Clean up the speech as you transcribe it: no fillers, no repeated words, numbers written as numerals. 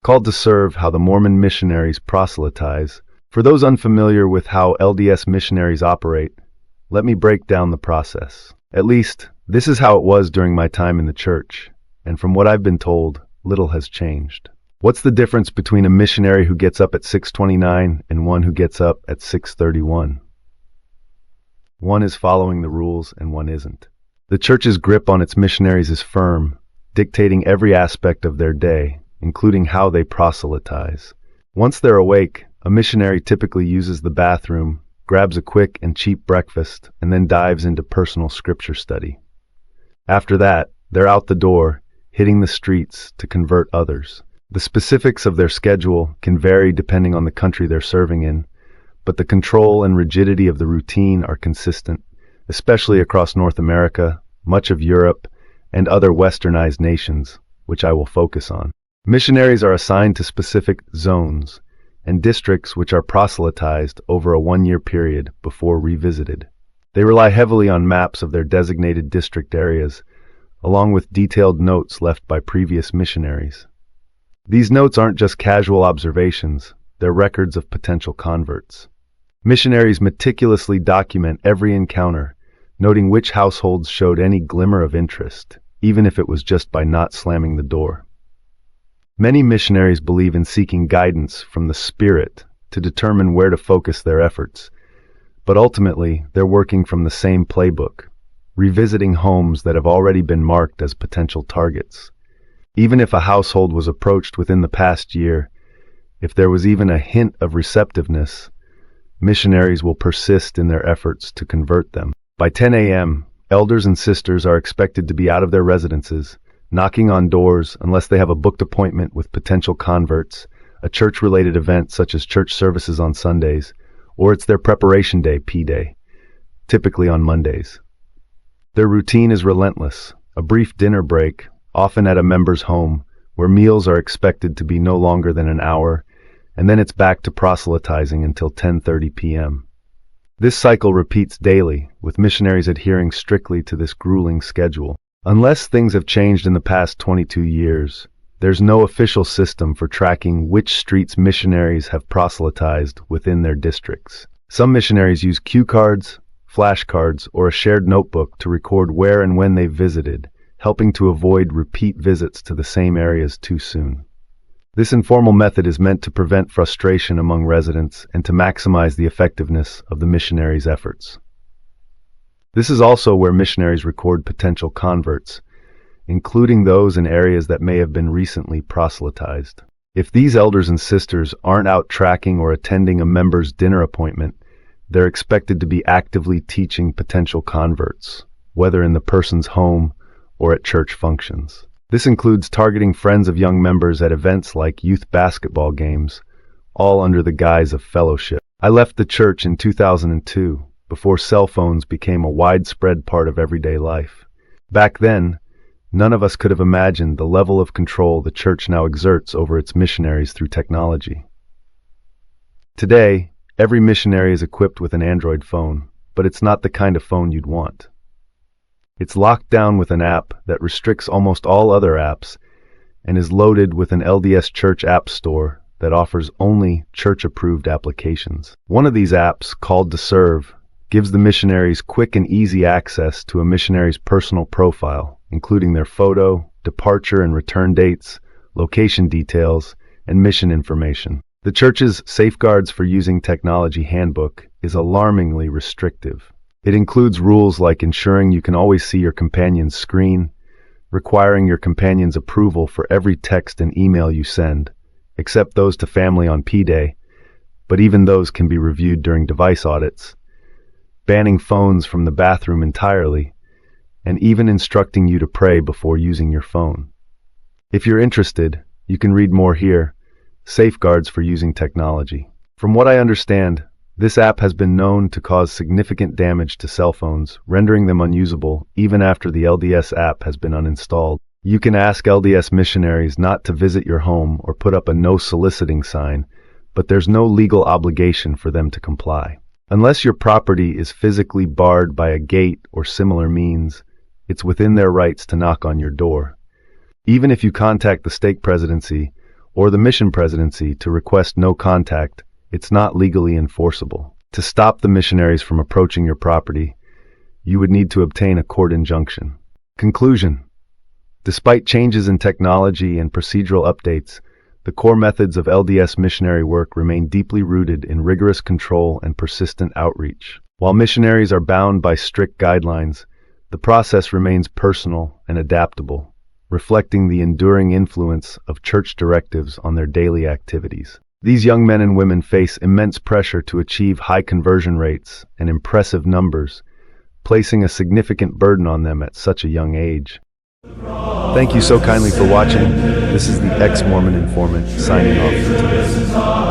Called to Serve: How the Mormon Missionaries Proselytize. For those unfamiliar with how LDS missionaries operate, let me break down the process. At least, this is how it was during my time in the church, and from what I've been told, little has changed. What's the difference between a missionary who gets up at 6:29 and one who gets up at 6:31? One is following the rules and one isn't. The church's grip on its missionaries is firm, dictating every aspect of their day, including how they proselytize. Once they're awake, a missionary typically uses the bathroom, grabs a quick and cheap breakfast, and then dives into personal scripture study. After that, they're out the door, hitting the streets to convert others. The specifics of their schedule can vary depending on the country they're serving in, but the control and rigidity of the routine are consistent, especially across North America, much of Europe, and other westernized nations, which I will focus on. Missionaries are assigned to specific zones and districts which are proselytized over a one-year period before revisited. They rely heavily on maps of their designated district areas, along with detailed notes left by previous missionaries. These notes aren't just casual observations, they're records of potential converts. Missionaries meticulously document every encounter, noting which households showed any glimmer of interest, even if it was just by not slamming the door. Many missionaries believe in seeking guidance from the Spirit to determine where to focus their efforts, but ultimately they're working from the same playbook, revisiting homes that have already been marked as potential targets. Even if a household was approached within the past year, if there was even a hint of receptiveness, missionaries will persist in their efforts to convert them. By 10 a.m., elders and sisters are expected to be out of their residences, knocking on doors unless they have a booked appointment with potential converts, a church-related event such as church services on Sundays, or it's their preparation day, P-Day, typically on Mondays. Their routine is relentless, a brief dinner break, often at a member's home, where meals are expected to be no longer than an hour, and then it's back to proselytizing until 10:30 p.m. This cycle repeats daily, with missionaries adhering strictly to this grueling schedule. Unless things have changed in the past 22 years, there's no official system for tracking which streets missionaries have proselytized within their districts. Some missionaries use cue cards, flashcards, or a shared notebook to record where and when they visited, helping to avoid repeat visits to the same areas too soon. This informal method is meant to prevent frustration among residents and to maximize the effectiveness of the missionaries' efforts. This is also where missionaries record potential converts, including those in areas that may have been recently proselytized. If these elders and sisters aren't out tracking or attending a member's dinner appointment, they're expected to be actively teaching potential converts, whether in the person's home or at church functions. This includes targeting friends of young members at events like youth basketball games, all under the guise of fellowship. I left the church in 2002, before cell phones became a widespread part of everyday life. Back then, none of us could have imagined the level of control the church now exerts over its missionaries through technology. Today, every missionary is equipped with an Android phone, but it's not the kind of phone you'd want. It's locked down with an app that restricts almost all other apps and is loaded with an LDS Church app store that offers only church-approved applications. One of these apps, called To Serve, gives the missionaries quick and easy access to a missionary's personal profile, including their photo, departure and return dates, location details, and mission information. The church's Safeguards for Using Technology handbook is alarmingly restrictive. It includes rules like ensuring you can always see your companion's screen, requiring your companion's approval for every text and email you send, except those to family on P-Day, but even those can be reviewed during device audits, banning phones from the bathroom entirely, and even instructing you to pray before using your phone. If you're interested, you can read more here, Safeguards for Using Technology. From what I understand, this app has been known to cause significant damage to cell phones, rendering them unusable even after the LDS app has been uninstalled. You can ask LDS missionaries not to visit your home or put up a no soliciting sign, but there's no legal obligation for them to comply. Unless your property is physically barred by a gate or similar means, it's within their rights to knock on your door. Even if you contact the stake presidency or the mission presidency to request no contact, it's not legally enforceable. To stop the missionaries from approaching your property, you would need to obtain a court injunction. Conclusion. Despite changes in technology and procedural updates, the core methods of LDS missionary work remain deeply rooted in rigorous control and persistent outreach. While missionaries are bound by strict guidelines, the process remains personal and adaptable, reflecting the enduring influence of church directives on their daily activities. These young men and women face immense pressure to achieve high conversion rates and impressive numbers, placing a significant burden on them at such a young age. Thank you so kindly for watching. This is the Ex-Mormon Informant signing off for today.